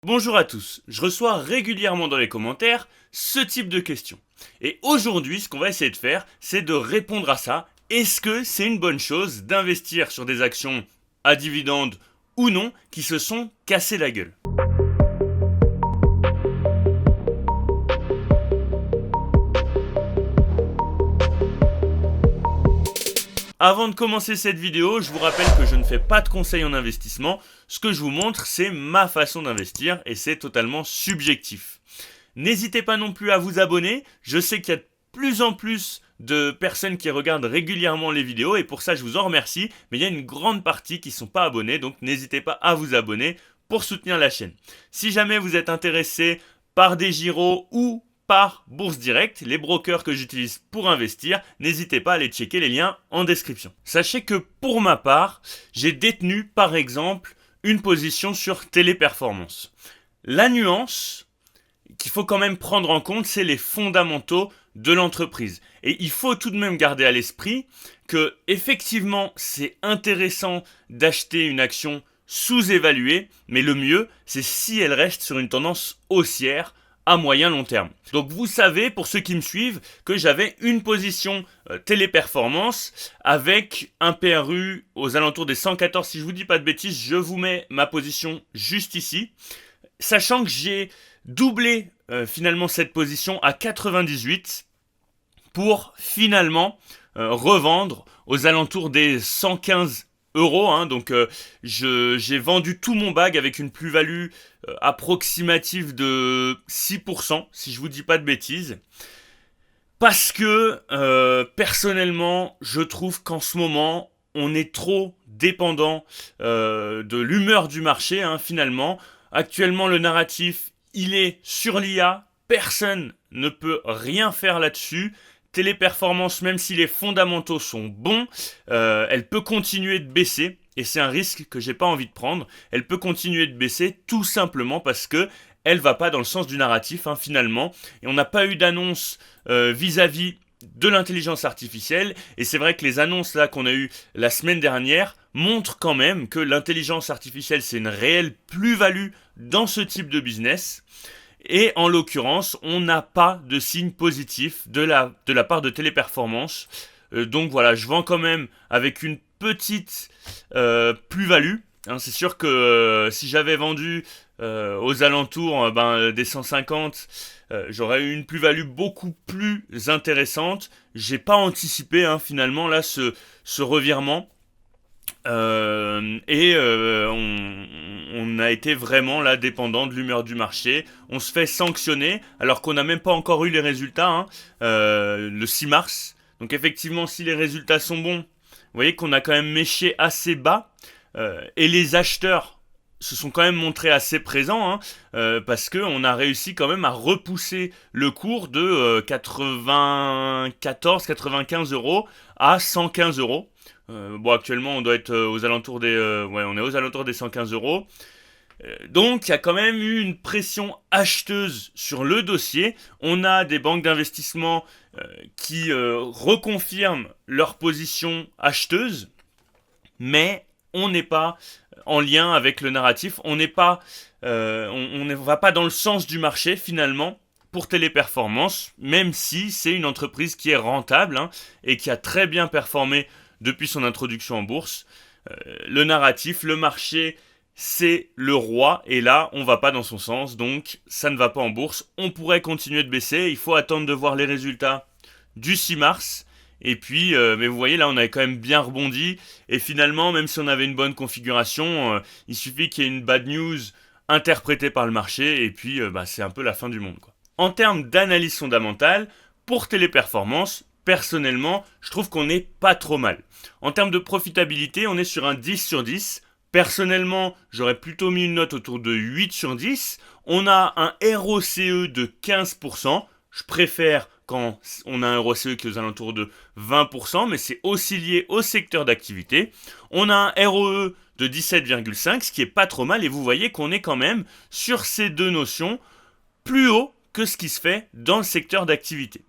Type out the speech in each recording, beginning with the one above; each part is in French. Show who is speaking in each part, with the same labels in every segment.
Speaker 1: Bonjour à tous, je reçois régulièrement dans les commentaires ce type de questions. Et aujourd'hui, ce qu'on va essayer de faire, c'est de répondre à ça. Est-ce que c'est une bonne chose d'investir sur des actions à dividendes ou non qui se sont cassées la gueule? Avant de commencer cette vidéo, je vous rappelle que je ne fais pas de conseils en investissement. Ce que je vous montre, c'est ma façon d'investir et c'est totalement subjectif. N'hésitez pas non plus à vous abonner. Je sais qu'il y a de plus en plus de personnes qui regardent régulièrement les vidéos et pour ça je vous en remercie. Mais il y a une grande partie qui ne sont pas abonnés, donc n'hésitez pas à vous abonner pour soutenir la chaîne. Si jamais vous êtes intéressé par des giros ou par Bourse Direct, les brokers que j'utilise pour investir, n'hésitez pas à aller checker les liens en description. Sachez que pour ma part, j'ai détenu par exemple une position sur Téléperformance. La nuance qu'il faut quand même prendre en compte, c'est les fondamentaux de l'entreprise. Et il faut tout de même garder à l'esprit que effectivement, c'est intéressant d'acheter une action sous-évaluée, mais le mieux, c'est si elle reste sur une tendance haussière à moyen long terme. Donc vous savez, pour ceux qui me suivent, que j'avais une position Téléperformance avec un PRU aux alentours des 114. Si je vous dis pas de bêtises, je vous mets ma position juste ici. Sachant que j'ai doublé finalement cette position à 98 pour finalement revendre aux alentours des 115 euros. Donc j'ai vendu tout mon bag avec une plus-value approximative de 6%, si je vous dis pas de bêtises. Parce que personnellement, je trouve qu'en ce moment, on est trop dépendant de l'humeur du marché, finalement. Actuellement, le narratif, il est sur l'IA. Personne ne peut rien faire là-dessus. Téléperformance, même si les fondamentaux sont bons, elle peut continuer de baisser. Et c'est un risque que j'ai pas envie de prendre. Elle peut continuer de baisser tout simplement parce que elle va pas dans le sens du narratif finalement. Et on n'a pas eu d'annonce vis-à-vis de l'intelligence artificielle. Et c'est vrai que les annonces là qu'on a eues la semaine dernière montrent quand même que l'intelligence artificielle c'est une réelle plus-value dans ce type de business. Et en l'occurrence, on n'a pas de signe positif de la part de Téléperformance. Donc voilà, je vends quand même avec une petite plus-value. C'est sûr que si j'avais vendu aux alentours des 150, j'aurais eu une plus-value beaucoup plus intéressante. J'ai pas anticipé finalement là ce revirement. On a été vraiment là dépendant de l'humeur du marché. On se fait sanctionner alors qu'on n'a même pas encore eu les résultats le 6 mars. Donc effectivement, si les résultats sont bons, vous voyez qu'on a quand même méché assez bas et les acheteurs se sont quand même montrés assez présents parce qu'on a réussi quand même à repousser le cours de 94-95 euros à 115 euros. Actuellement, on doit être aux alentours des, on est aux alentours des 115 euros. Donc, il y a quand même eu une pression acheteuse sur le dossier. On a des banques d'investissement qui reconfirment leur position acheteuse, mais on n'est pas en lien avec le narratif. On n'est pas, on ne va pas dans le sens du marché finalement pour Téléperformance, même si c'est une entreprise qui est rentable et qui a très bien performé depuis son introduction en bourse. Le narratif, le marché, c'est le roi, et là, on va pas dans son sens, donc ça ne va pas en bourse. On pourrait continuer de baisser, il faut attendre de voir les résultats du 6 mars, et puis, mais vous voyez, là, on avait quand même bien rebondi, et finalement, même si on avait une bonne configuration, il suffit qu'il y ait une bad news interprétée par le marché, et puis, c'est un peu la fin du monde, quoi. En termes d'analyse fondamentale, pour Téléperformance, personnellement, je trouve qu'on n'est pas trop mal. En termes de profitabilité, on est sur un 10 sur 10. Personnellement, j'aurais plutôt mis une note autour de 8 sur 10. On a un ROCE de 15%. Je préfère quand on a un ROCE qui est aux alentours de 20%, mais c'est aussi lié au secteur d'activité. On a un ROE de 17,5, ce qui est pas trop mal, et vous voyez qu'on est quand même sur ces deux notions plus haut que ce qui se fait dans le secteur d'activité.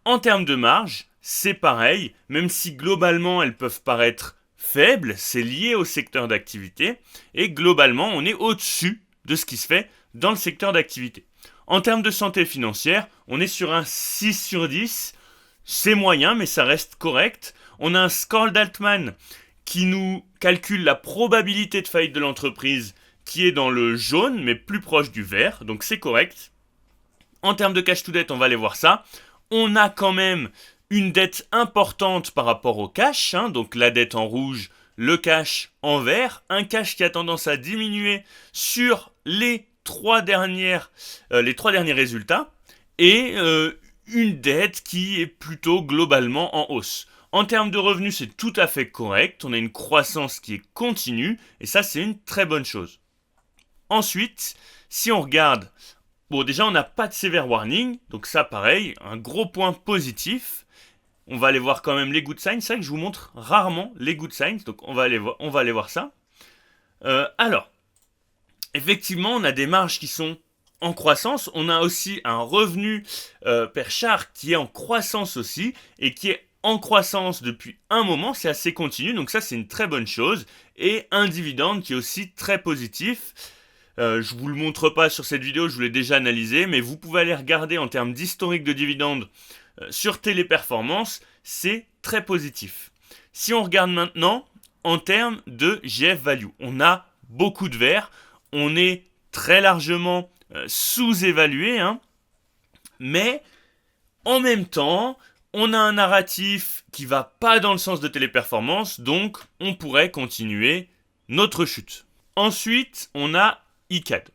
Speaker 1: En termes de marge, c'est pareil, même si globalement elles peuvent paraître faibles, c'est lié au secteur d'activité, et globalement on est au-dessus de ce qui se fait dans le secteur d'activité. En termes de santé financière, on est sur un 6 sur 10. C'est moyen, mais ça reste correct. On a un score d'Altman qui nous calcule la probabilité de faillite de l'entreprise qui est dans le jaune, mais plus proche du vert, donc c'est correct. En termes de cash to debt, on va aller voir ça. On a quand même une dette importante par rapport au cash, donc la dette en rouge, le cash en vert, un cash qui a tendance à diminuer sur les trois derniers résultats, et une dette qui est plutôt globalement en hausse. En termes de revenus, c'est tout à fait correct, on a une croissance qui est continue, et ça c'est une très bonne chose. Ensuite, si on regarde, bon déjà on n'a pas de severe warning, donc ça pareil, un gros point positif. On va aller voir quand même les good signs, c'est vrai que je vous montre rarement les good signs, donc on va aller voir ça. Alors, effectivement on a des marges qui sont en croissance, on a aussi un revenu per share qui est en croissance aussi, et qui est en croissance depuis un moment, c'est assez continu, donc ça c'est une très bonne chose, et un dividende qui est aussi très positif. Je vous le montre pas sur cette vidéo, je vous l'ai déjà analysé, mais vous pouvez aller regarder en termes d'historique de dividendes sur Téléperformance, c'est très positif. Si on regarde maintenant en termes de GF Value, on a beaucoup de vert, on est très largement sous-évalué, mais en même temps, on a un narratif qui va pas dans le sens de Téléperformance, donc on pourrait continuer notre chute. Ensuite, on a Icade.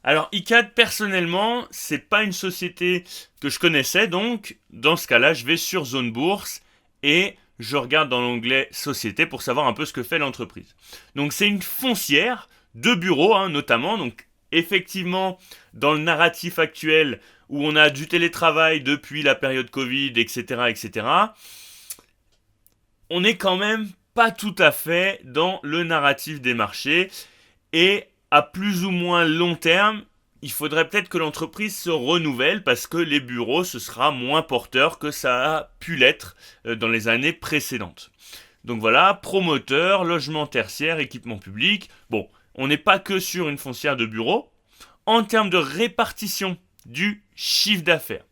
Speaker 1: Alors Icade, personnellement, c'est pas une société que je connaissais, donc dans ce cas-là, je vais sur Zone Bourse et je regarde dans l'onglet Société pour savoir un peu ce que fait l'entreprise. Donc c'est une foncière de bureaux, notamment, donc effectivement, dans le narratif actuel où on a du télétravail depuis la période Covid, etc., on n'est quand même pas tout à fait dans le narratif des marchés, et à plus ou moins long terme, il faudrait peut-être que l'entreprise se renouvelle parce que les bureaux, ce sera moins porteur que ça a pu l'être dans les années précédentes. Donc voilà, promoteur, logement tertiaire, équipement public. Bon, on n'est pas que sur une foncière de bureaux. En termes de répartition du chiffre d'affaires,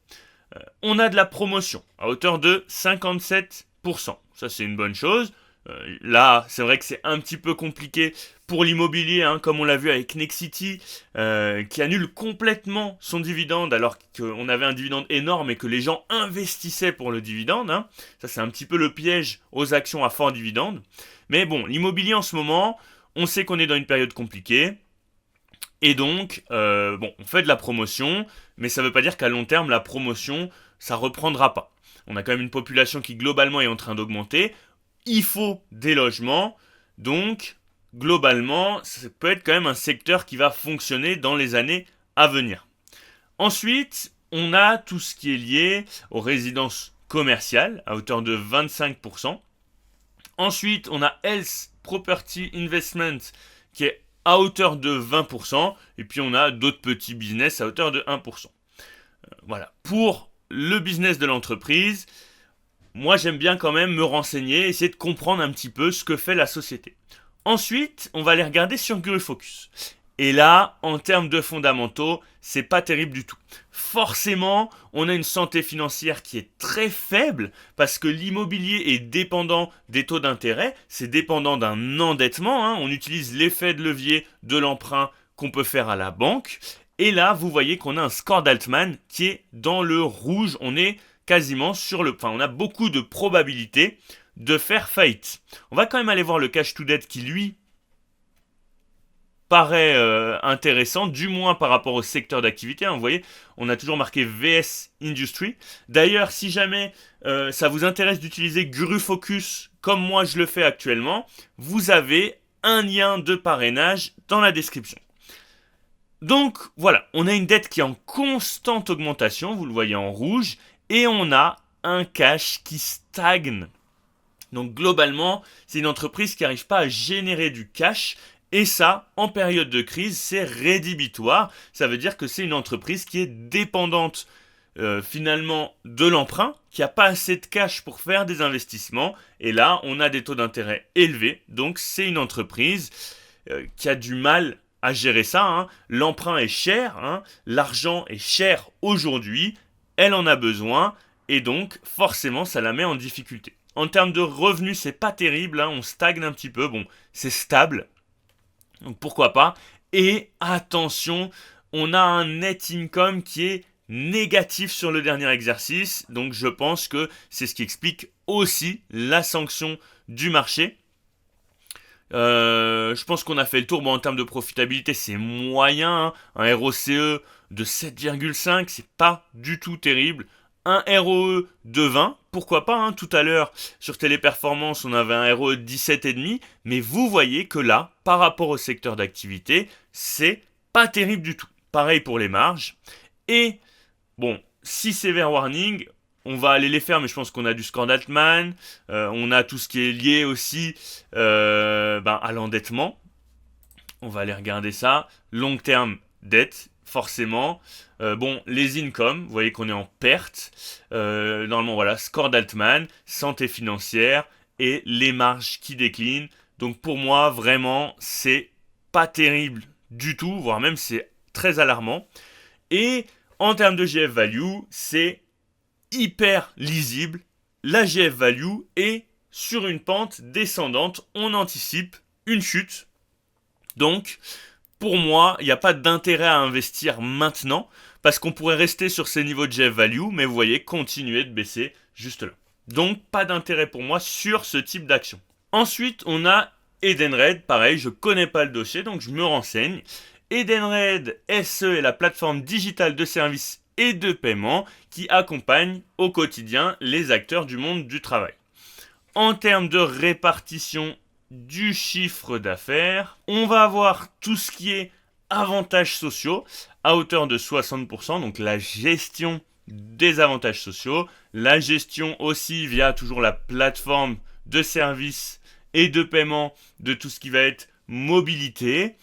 Speaker 1: on a de la promotion à hauteur de 57%. Ça, c'est une bonne chose. Là, c'est vrai que c'est un petit peu compliqué pour l'immobilier, comme on l'a vu avec Nexity, qui annule complètement son dividende alors qu'on avait un dividende énorme et que les gens investissaient pour le dividende. Ça, c'est un petit peu le piège aux actions à fort dividende. Mais bon, l'immobilier en ce moment, on sait qu'on est dans une période compliquée. Et donc, on fait de la promotion, mais ça ne veut pas dire qu'à long terme, la promotion, ça ne reprendra pas. On a quand même une population qui globalement est en train d'augmenter. Il faut des logements, donc globalement, ça peut être quand même un secteur qui va fonctionner dans les années à venir. Ensuite, on a tout ce qui est lié aux résidences commerciales à hauteur de 25%. Ensuite, on a Health Property Investment qui est à hauteur de 20%. Et puis, on a d'autres petits business à hauteur de 1%. Voilà. Pour le business de l'entreprise, moi, j'aime bien quand même me renseigner, essayer de comprendre un petit peu ce que fait la société. Ensuite, on va aller regarder sur GuruFocus. Et là, en termes de fondamentaux, c'est pas terrible du tout. Forcément, on a une santé financière qui est très faible parce que l'immobilier est dépendant des taux d'intérêt, c'est dépendant d'un endettement. On utilise l'effet de levier de l'emprunt qu'on peut faire à la banque. Et là, vous voyez qu'on a un score d'Altman qui est dans le rouge. On est quasiment on a beaucoup de probabilités de faire faillite. On va quand même aller voir le cash to debt qui, lui, paraît intéressant, du moins par rapport au secteur d'activité. Vous voyez, on a toujours marqué VS Industry. D'ailleurs, si jamais ça vous intéresse d'utiliser GuruFocus comme moi je le fais actuellement, vous avez un lien de parrainage dans la description. Donc voilà, on a une dette qui est en constante augmentation, vous le voyez en rouge, et on a un cash qui stagne. Donc globalement, c'est une entreprise qui n'arrive pas à générer du cash, et ça, en période de crise, c'est rédhibitoire. Ça veut dire que c'est une entreprise qui est dépendante finalement de l'emprunt, qui n'a pas assez de cash pour faire des investissements, et là, on a des taux d'intérêt élevés, donc c'est une entreprise qui a du mal à gérer ça, hein. L'emprunt est cher, hein. L'argent est cher aujourd'hui, elle en a besoin, et donc forcément ça la met en difficulté. En termes de revenus, c'est pas terrible, hein. On stagne un petit peu, bon, c'est stable, donc pourquoi pas. Et attention, on a un net income qui est négatif sur le dernier exercice, donc je pense que c'est ce qui explique aussi la sanction du marché. Je pense qu'on a fait le tour. Bon, en termes de profitabilité, c'est moyen, hein. Un ROCE de 7,5, c'est pas du tout terrible. Un ROE de 20, pourquoi pas, hein. Tout à l'heure, sur Téléperformance, on avait un ROE de 17,5, mais vous voyez que là, par rapport au secteur d'activité, c'est pas terrible du tout. Pareil pour les marges. Et bon, 6 sévères warnings, on va aller les faire, mais je pense qu'on a du score d'Altman, on a tout ce qui est lié aussi à l'endettement. On va aller regarder ça. Long terme dette, forcément. Les incomes, vous voyez qu'on est en perte. Normalement, voilà, score d'Altman, santé financière et les marges qui déclinent. Donc pour moi, vraiment, c'est pas terrible du tout, voire même c'est très alarmant. Et en termes de GF value, c'est hyper lisible. La GF value est sur une pente descendante. On anticipe une chute. Donc, pour moi, il n'y a pas d'intérêt à investir maintenant parce qu'on pourrait rester sur ces niveaux de GF value, mais vous voyez, continuer de baisser juste là. Donc, pas d'intérêt pour moi sur ce type d'action. Ensuite, on a Edenred. Pareil, je ne connais pas le dossier, donc je me renseigne. Edenred SE est la plateforme digitale de services et de paiement qui accompagne au quotidien les acteurs du monde du travail. En termes de répartition du chiffre d'affaires, on va avoir tout ce qui est avantages sociaux à hauteur de 60%, donc la gestion des avantages sociaux, la gestion aussi via toujours la plateforme de services et de paiement de tout ce qui va être mobilité,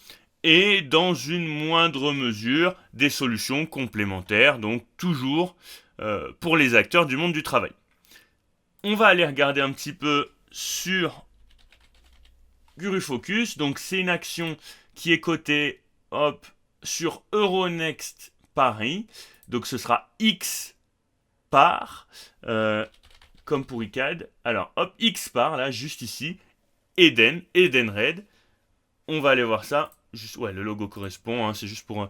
Speaker 1: et dans une moindre mesure des solutions complémentaires, donc toujours pour les acteurs du monde du travail. On va aller regarder un petit peu sur GuruFocus, donc c'est une action qui est cotée sur Euronext Paris, donc ce sera X par, comme pour ICAD, alors hop, X par, là, juste ici, Edenred, on va aller voir ça. Le logo correspond, hein, c'est juste pour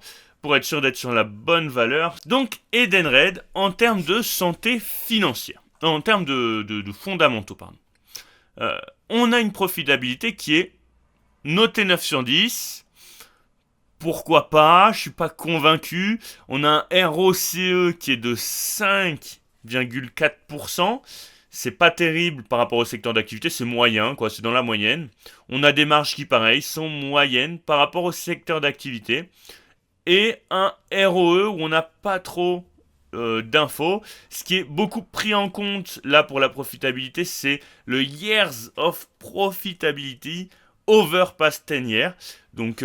Speaker 1: être sûr d'être sur la bonne valeur. Donc Edenred en termes de santé financière, en termes de fondamentaux, pardon. On a une profitabilité qui est notée 9 sur 10. Pourquoi pas, je suis pas convaincu. On a un ROCE qui est de 5,4%. C'est pas terrible par rapport au secteur d'activité, c'est moyen, quoi, c'est dans la moyenne. On a des marges qui, pareil, sont moyennes par rapport au secteur d'activité. Et un ROE où on n'a pas trop d'infos. Ce qui est beaucoup pris en compte, là, pour la profitabilité, c'est le Years of Profitability over past 10 years. Donc,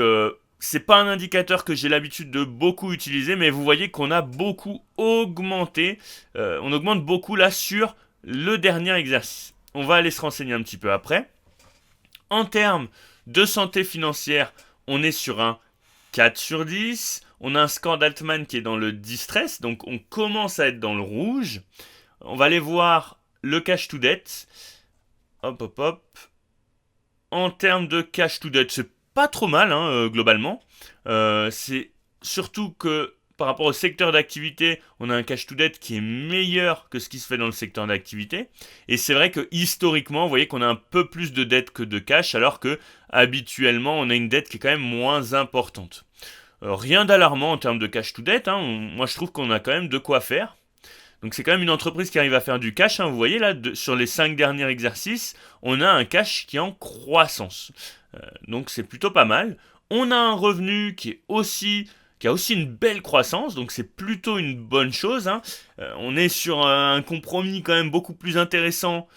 Speaker 1: c'est pas un indicateur que j'ai l'habitude de beaucoup utiliser, mais vous voyez qu'on a beaucoup augmenté. On augmente beaucoup là sur le dernier exercice. On va aller se renseigner un petit peu après. En termes de santé financière, on est sur un 4 sur 10. On a un score d'Altman qui est dans le distress, donc on commence à être dans le rouge. On va aller voir le cash to debt. Hop. En termes de cash to debt, c'est pas trop mal, hein, globalement. C'est surtout que par rapport au secteur d'activité, on a un cash to debt qui est meilleur que ce qui se fait dans le secteur d'activité. Et c'est vrai que historiquement, vous voyez qu'on a un peu plus de dette que de cash, alors que habituellement, on a une dette qui est quand même moins importante. Rien d'alarmant en termes de cash to debt, hein. Moi, je trouve qu'on a quand même de quoi faire. Donc c'est quand même une entreprise qui arrive à faire du cash, hein. Vous voyez là, sur les 5 derniers exercices, on a un cash qui est en croissance. Donc c'est plutôt pas mal. On a un revenu qui a aussi une belle croissance, donc c'est plutôt une bonne chose, hein. On est sur un compromis quand même beaucoup plus intéressant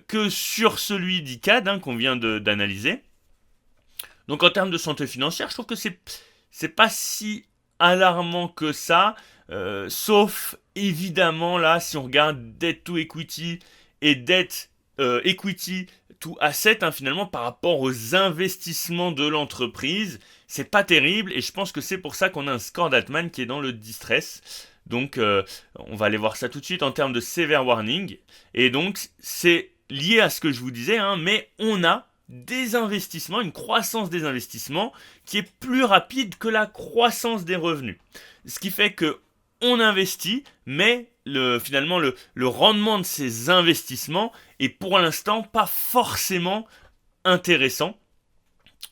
Speaker 1: que sur celui d'ICAD, hein, qu'on vient d'analyser. Donc en termes de santé financière, je trouve que c'est pas si alarmant que ça, sauf évidemment là, si on regarde debt to equity et dette equity to asset, hein, finalement, par rapport aux investissements de l'entreprise. C'est pas terrible et je pense que c'est pour ça qu'on a un score d'Altman qui est dans le distress. Donc, on va aller voir ça tout de suite en termes de severe warning. Et donc, c'est lié à ce que je vous disais, hein, mais on a des investissements, une croissance des investissements qui est plus rapide que la croissance des revenus. Ce qui fait que on investit, mais finalement le rendement de ces investissements est pour l'instant pas forcément intéressant.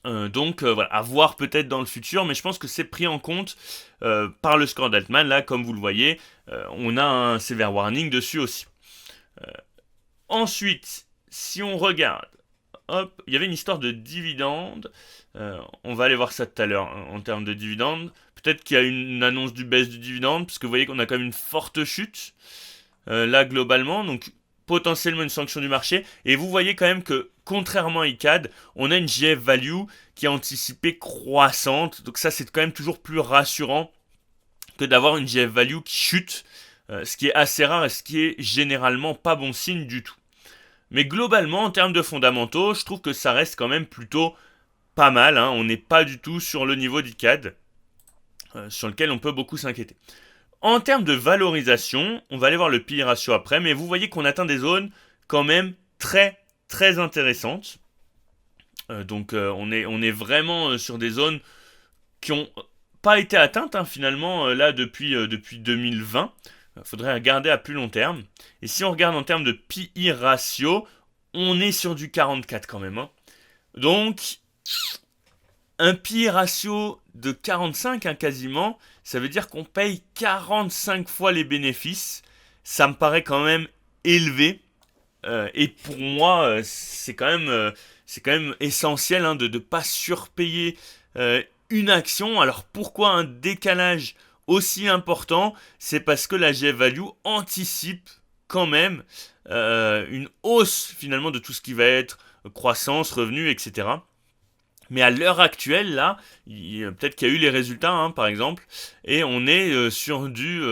Speaker 1: Donc voilà, à voir peut-être dans le futur, mais je pense que c'est pris en compte par le score d'Altman. Là, comme vous le voyez, on a un severe warning dessus aussi. Ensuite, si on regarde, hop, il y avait une histoire de dividendes. On va aller voir ça tout à l'heure, hein, en termes de dividendes. Peut-être qu'il y a une annonce du baisse du dividende, parce que vous voyez qu'on a quand même une forte chute, là globalement, donc potentiellement une sanction du marché. Et vous voyez quand même que, contrairement à ICAD, on a une JF value qui est anticipée croissante. Donc ça, c'est quand même toujours plus rassurant que d'avoir une JF value qui chute, ce qui est assez rare et ce qui est généralement pas bon signe du tout. Mais globalement, en termes de fondamentaux, je trouve que ça reste quand même plutôt pas mal, hein. On n'est pas du tout sur le niveau d'ICAD, sur lequel on peut beaucoup s'inquiéter. En termes de valorisation, on va aller voir le PI ratio après, mais vous voyez qu'on atteint des zones quand même très très intéressantes. Donc on est vraiment sur des zones qui n'ont pas été atteintes, hein, finalement, là depuis 2020. Il faudrait regarder à plus long terme. Et si on regarde en termes de PI ratio, on est sur du 44 quand même, hein. Donc, un PI ratio de 45, hein, quasiment, ça veut dire qu'on paye 45 fois les bénéfices. Ça me paraît quand même élevé. Et pour moi, c'est quand même essentiel, hein, de ne pas surpayer une action. Alors pourquoi un décalage aussi important? C'est parce que la GF Value anticipe quand même une hausse finalement de tout ce qui va être croissance, revenus, etc. Mais à l'heure actuelle, là, peut-être qu'il y a eu les résultats, hein, par exemple, et on est sur du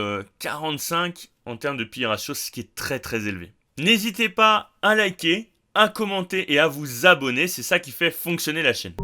Speaker 1: 45 en termes de PI ratio, ce qui est très très élevé. N'hésitez pas à liker, à commenter et à vous abonner, c'est ça qui fait fonctionner la chaîne.